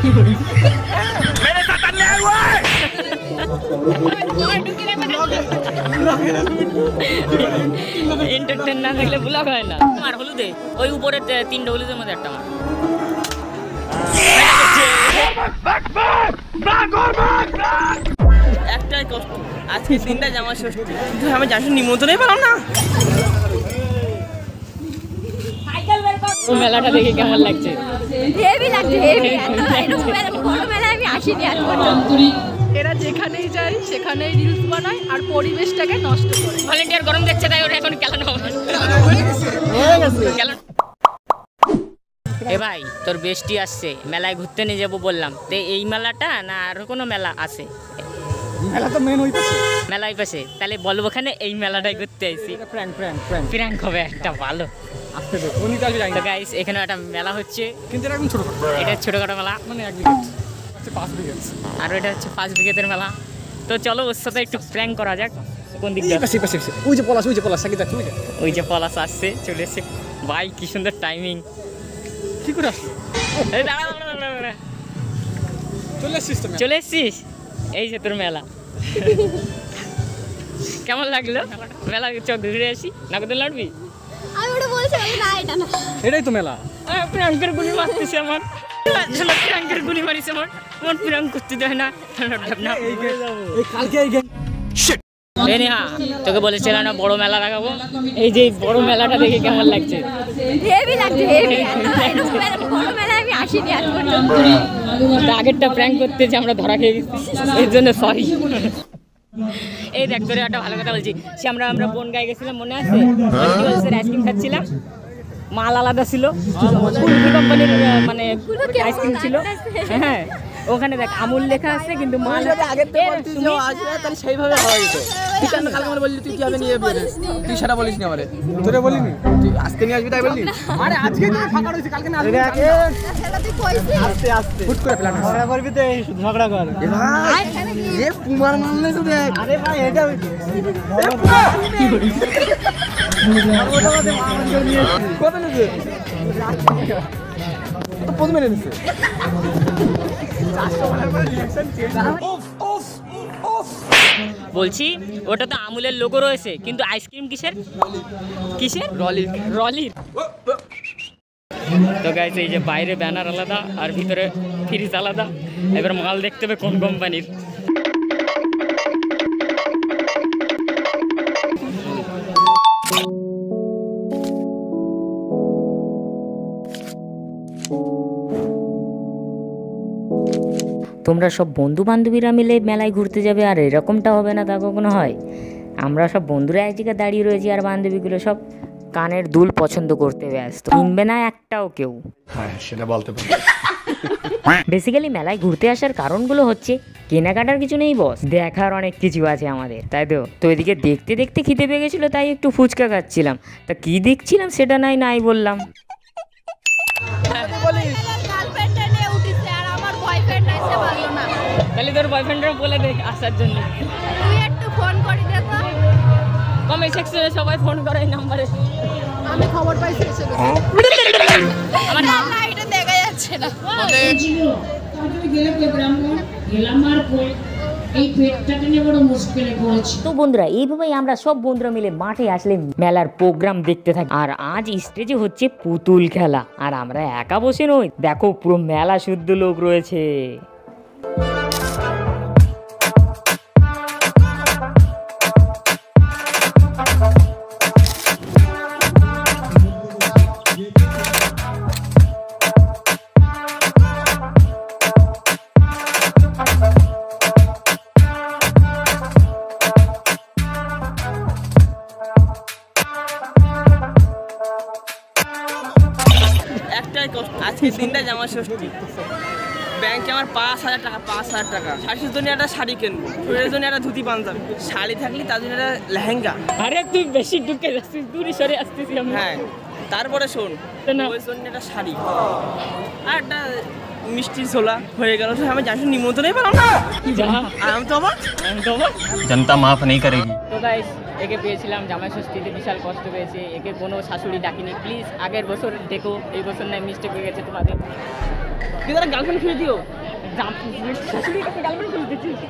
मेरे साथ अन्याय हुआ है। এন্টারটেইন না দেখলে ব্লগ হয় না। আর হলুদে ওই উপরে তিনটা হলুদের মধ্যে একটা মার। একটাই কষ্ট, আজকে দিনটা জামা ষষ্ঠী, কিন্তু আমি জানি নিমন্ত্রণই পেলাম না। মেলাটা দেখে কেমন লাগছে? হেভি লাগছে, হেভি। বড় মেলায় আমি আসিনি আজ পর্যন্ত। এরা যেখানেই যায় সেখানেই রিলস বানায় আর পরিবেশটাকে নষ্ট করে। ভলেন্টিয়ার গরম দেখছে তাই ওরা এখন কেলানো হবে। এ ভাই, তোর বেস্টি আসছে, মেলায় ঘুরতে নিয়ে যাবো বললাম, তো এই মেলাটা না আর কোনো মেলা আছে? মেলা তো মেন হইতাছে, মেলায় পাশে, তাহলে বলবো ওখানে এই মেলাটাই ঘুরতে আইছি। প্র্যাঙ্ক হবে একটা ভালো। তো গাইস, এখানে একটা মেলা হচ্ছে, কিন্তু এটা একদম ছোটখাটো, এটা ছোটখাটো মেলা, মানে 1 বিঘা, 5 বিঘা, আর এটা হচ্ছে 5 বিঘের মেলা। তো চলো ওর সাথে একটু প্র্যাঙ্ক করা যাক। কোন দিক দিয়ে? ওই যে পলাশ সাকি যাচ্ছে, ওই যে পলাশ আসছে, চলে এসছে। ভাই কি সুন্দর টাইমিং, কি করে আসলো? এই দাঁড়া, চলে এসছিস? এই যে তোর মেলা। কেমন লাগলো মেলা? চল ঘুরে আসি। নাগদে লড়বি? আমি ওটা বলছি না, এটা না, এটাই তো মেলা। প্রাঙ্কের গুলি মারতেছে আমার, প্রাঙ্কের গুলি মারিছে আমার, আমার প্রাঙ্ক করতে দেয় না। এই নেহা, তোকে বলেছিলাম না বড় মেলা লাগাবো? এই যে বড় মেলাটা দেখে কেমন লাগছে? হেভি লাগছে, হেভি। বড় মেলায় আমি আসিনি আজ পর্যন্ত। আগেরটা প্র্যাঙ্ক করতে যে আমরা ধরা খেয়ে গেছি, এর জন্য সরি। এই দেখ, তোরে একটা ভালো কথা বলছি, সে আমরা বোন গায়ে গেছিলাম, মনে আছে? আইসক্রিম খাচ্ছিলাম, মাল আলাদা ছিল, কোম্পানির মানে আইসক্রিম ছিল। হ্যাঁ, ওখানে দেখ আমুল লেখা আছে, কিন্তু মাল সেইভাবে হয় তো। তুই কেন কালকে আমাকে বললি তুই কিভাবে নিয়ে যাবি? তুই সেটা বলিস নি আমারে। তোরে বলিনি তুই আজকে নিয়ে আসবি তাই বললি? আরে আজকে তুই ফাঁকা রইছিস, কালকে না আসবি। সেটা তুই কইছিস? আস্তে হুট করে প্ল্যান ঝগড়া করবি তো, এই ঝগড়া কর। এ ভাই, এ পুমার মারলে তো দেখ। আরে ভাই, এটা কত নিছে? তো প্রথমে নিছে। বলছি, ওটা তো আমুলের লোগো রয়েছে, কিন্তু আইসক্রিম কিসের? রলির। তো গাইস, এই যে বাইরে ব্যানার আলাদা আর ভিতরে ফ্রিজ আলাদা। এবার মাল দেখতে হবে কোন কোম্পানির। তোমরা সব বন্ধু বান্ধবীরা মিলে মেলায় ঘুরতে যাবে, আর এরকমটা হবে না তা কখনো হয়? আমরা সব বন্ধুরা এক জায়গায় দাঁড়িয়ে রয়েছি, আর বান্ধবীগুলো সব কানের দুল পছন্দ করতে ব্যস্ত, কিনবে না একটাও কেউ। হ্যাঁ, সেটা বলতে পারি। বেসিক্যালি মেলায় ঘুরতে আসার কারণগুলো হচ্ছে কেনাকাটার কিছু নেই বস, দেখার অনেক কিছু আছে আমাদের, তাই তো এদিকে দেখতে দেখতে খিদে পেয়ে গেছিলো, তাই একটু ফুচকা খাচ্ছিলাম। তা কি দেখছিলাম সেটা নাই বললাম। গার্লফ্রেন্ডটা নিয়ে উঠিছে আর আমার বয়ফ্রেন্ড এসে বললো না। তাহলে তোর বয়ফ্রেন্ডরা বলে দেখ আসার জন্য। তুই একটু ফোন করে দে তো। কমেন্ট সেকশনে সবাই ফোন করে এই নাম্বারে। আমি খবর পাইছি এসে গেছে। আমার না, এটা দেখা যাচ্ছে না। তো বন্ধুরা, এইভাবেই আমরা সব বন্ধুরা মিলে মাঠে আসলে মেলার প্রোগ্রাম দেখতে থাকি। আর আজ স্টেজে হচ্ছে পুতুল খেলা, আর আমরা একা বসে নই, দেখো পুরো মেলা শুদ্ধ লোক রয়েছে। একটাই কষ্ট, আজকে দিনটা জামা ষষ্ঠী, ব্যাংকে আমার 5,000 টাকা। শাশুর জন্য একটা শাড়ি কিনবো, শরীরের জন্য একটা ধুতি পাঞ্জাবি, শাড়ি থাকলে তার জন্য একটা লেহেঙ্গা। আরে তুই বেশি ঢুকে যাচ্ছিস, দূরে সরে আসতেছি আমি। হ্যাঁ, তারপরে শোন, ওই জন্য একটা শাড়ি আর একটা মিষ্টি ছোলা হয়ে গেল। আমি জানি নিমন্ত্রণই পেলাম না। আমি তো অবাক। जनता माफ नहीं करेगी। তো গাইস, একে পেয়েছিলাম জামাই ষষ্ঠীতে, বিশাল কষ্ট পেয়েছে। একে কোনো শাশুড়ি ডাকিনি, প্লিজ আগের বছর দেখো, এই বছর নয়, মিস্টেক হয়ে গেছে তোমাদের। গার্লফ্রেন্ড খুঁজে দিও। শাশুড়ির কাছে গার্লফ্রেন্ড খুঁজে দিচ্ছি।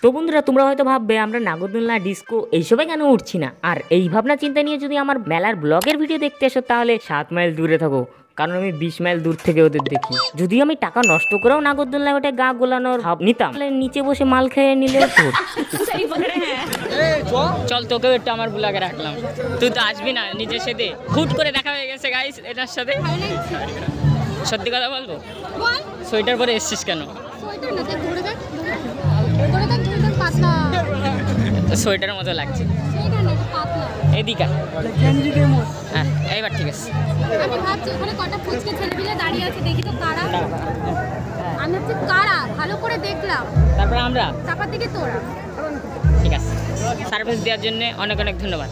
তো বন্ধুরা, তোমরা হয়তো ভাববে আমরা নাগরদোলনা, ডিস্কো এইসবে কেন উঠছি না। আর এই ভাবনা চিন্তা নিয়ে যদি আমার মেলার ব্লগের ভিডিও দেখতে এসো তাহলে 7 মাইল দূরে থাকো, কারণ আমি 20 মাইল দূর থেকে ওদের দেখি। যদি আমি টাকা নষ্ট করেও নাগরদোলনায় ওটা গা গোলানোর ভাব নিতাম, তাহলে নিচে বসে মাল খেয়ে নিলেও তো। চল তোকেও একটু আমার ব্লগে রাখলাম, তুই তো আসবি না নিজের সাথে। হুট করে দেখা হয়ে গেছে গাইস এটার সাথে। সত্যি কথা বলবো, সোয়েটার পরে এসছিস কেন? সোয়েটারের মতো লাগছে। এদিকে হ্যাঁ, এইবার ঠিক আছে। আমি ভাবছি ওখানে কটা ফুচকে ছেলেপিলে দাঁড়িয়ে আছে, দেখি তো কারা। আমি ভাবছি কারা, ভালো করে দেখলাম, তারপরে আমরা, তারপর থেকে তোরা। ঠিক আছে, সার্ভিস দেওয়ার জন্য অনেক অনেক ধন্যবাদ।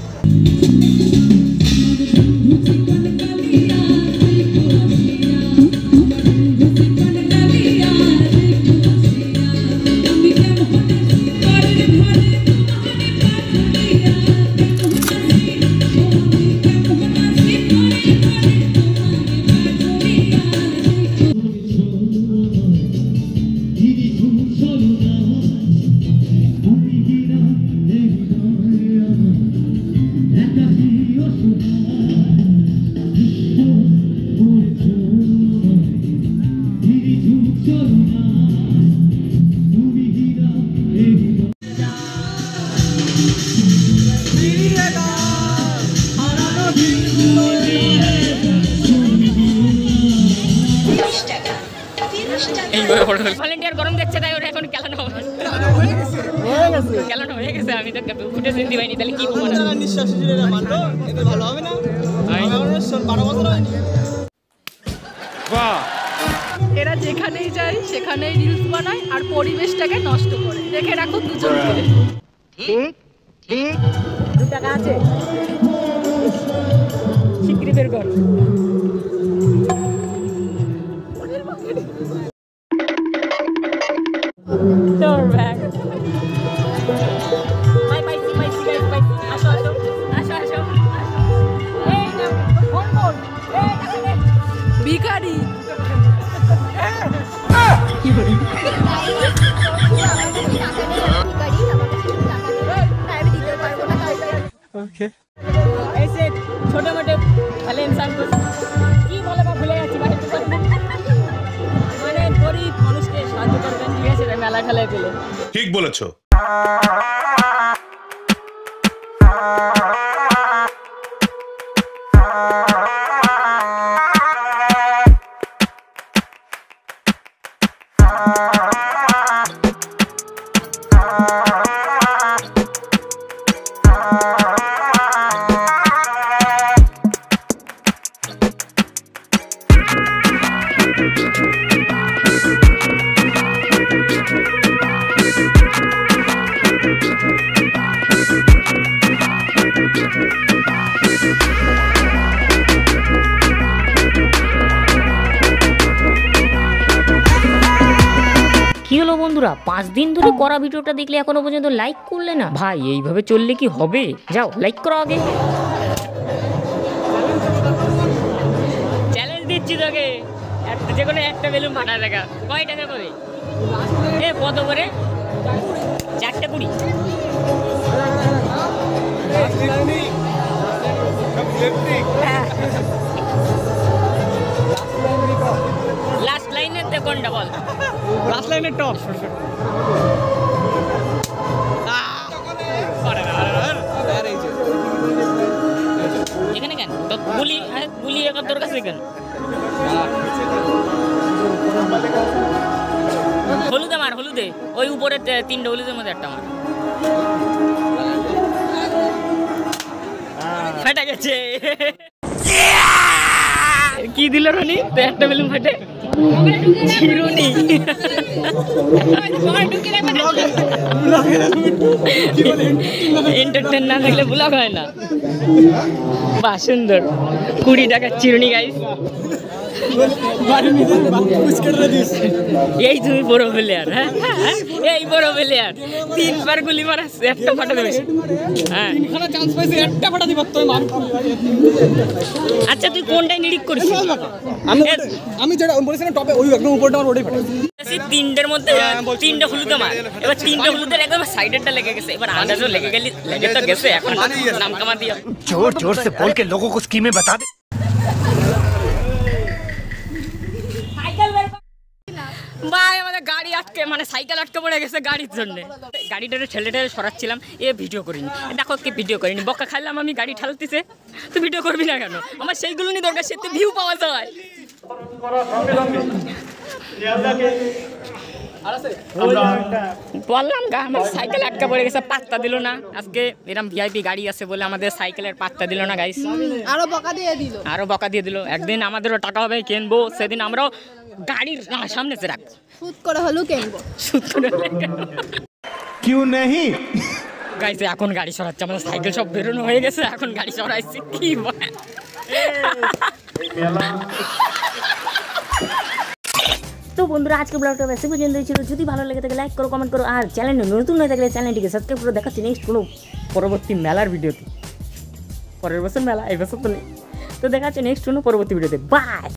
ভলেন্টিয়ার গরম দেখছে তাই ওরা এখন কেলানো হয়ে গেছে। আমি তো ফুটে চিনতে পাইনি, তাহলে কি ভালো হবে না? 12 বছর হয়নি। এরা যেখানেই যায় সেখানেই রিলস বানায় আর পরিবেশটাকে নষ্ট করে। দেখে রাখো দুজন মিলে। ঠিক ঠিক 2 টাকা আছে, শিগগিরই বের কর। তোর bag bye bye bye guys, bye. আসো আসো আসো আসো। এই না ফোন কর, এই টাকা দে ভিখারি। ऐसे छोटे मोटे भले इंसान को কি বলে বা ভুলে যাচ্ছি, মানে গরিব মানুষকে সাহায্য করবেন, ঠিক আছে, মেলা খেলায় পেলে। ঠিক বলেছো। কি হলো বন্ধুরা, 5 দিন ধরে করা ভিডিওটা দেখলে এখনো পর্যন্ত লাইক করলে না? ভাই এইভাবে চললে কি হবে? যাও লাইক করো আগে। চ্যালেঞ্জ দিচ্ছি তোকে, যে কোনো একটা বেলুন ফাটা দেখা। কয় টাকা করে? এ কত করে? 4টা 20। লাস্ট লাইনের তে কোনটা বল? লাস্ট লাইনের টপ। এখানে কেন তো গুলি গুলি একার তোর কাছে কেন? হলুদে মার, হলুদে, ওই উপরে 3টা হলুদের মধ্যে একটা মার। ফেটে গেছে। কি দিল রনি? তো একটা বেলুন ফেটে চিরুনি। এন্টারটেইন না থাকলে ব্লগ হয় না। বাহ সুন্দর, 20 টাকার চিরুনি গাইস। এই তুমি বড় প্লেয়ার, হ্যাঁ এই বড় প্লেয়ার, 3 বার গুলি মারা একটা ফাটা দেবে। হ্যাঁ চান্স পাইছি একটা ফাটা দিব তুই মার। আচ্ছা তুই কোনটাই নিডিক করিস? আমি যেটা বলেছিলাম টপে ওই একদম উপরটা আমার ওটাই ফাটা। 3টের মধ্যে 3টে হলুদ মার, এবার 3টে হলুদের একদম সাইডেরটা লেগে গেছে, এবার আন্দাজও লেগে গেলি, লেগে তো গেছে, এখন নাম কামা দিয়া जोर जोर से बोल के लोगों को स्कीमें बता दे। ভাই আমাদের গাড়ি আটকে, মানে সাইকেল আটকে পড়ে গেছে গাড়ির জন্য। গাড়িটারে ঠেলে সরাচ্ছিলাম, ভিডিও করিনি, দেখো কি ভিডিও করিনি, বকা খাইলাম আমি, গাড়ি ঠেলতেছে। তুই ভিডিও করবি না কেন? আমার সেইগুলো নিয়ে দরকার, সে তো ভিউ পাওয়া যায়। বললাম আমার সাইকেল আটকা পড়ে গেছে, পাত্তা দিল না। আজকে এরকম ভিআইপি গাড়ি আছে বলে আমাদের সাইকেলের পাত্তা দিল না গাইস, আরো বকা দিয়ে দিল। একদিন আমাদেরও টাকা হবে, কিনবো, সেদিন আমরাও গাড়ির সামনে রাখবো, সুদ করে হলেও কিনবো। क्यों नहीं? গাইস এখন গাড়ি সরাচ্ছে, আমাদের সাইকেল সব বেরোনো হয়ে গেছে, এখন গাড়ি সরাইছি। কি বলে তো বন্ধুরা, আজকে ব্লগটা বেশি পর্যন্তই ছিল। যদি ভালো লেগে থাকে লাইক করো, কমেন্ট করো, আর চ্যানেলে নতুন হয়ে থাকলে চ্যানেলটিকে সাবস্ক্রাইব করে দেখাচ্ছি নেক্সট কোনো পরবর্তী মেলার ভিডিওতে। পরের বছর মেলা, এই বছর তো নেই, তো দেখাচ্ছে নেক্সট কোনো পরবর্তী ভিডিওতে। বাই।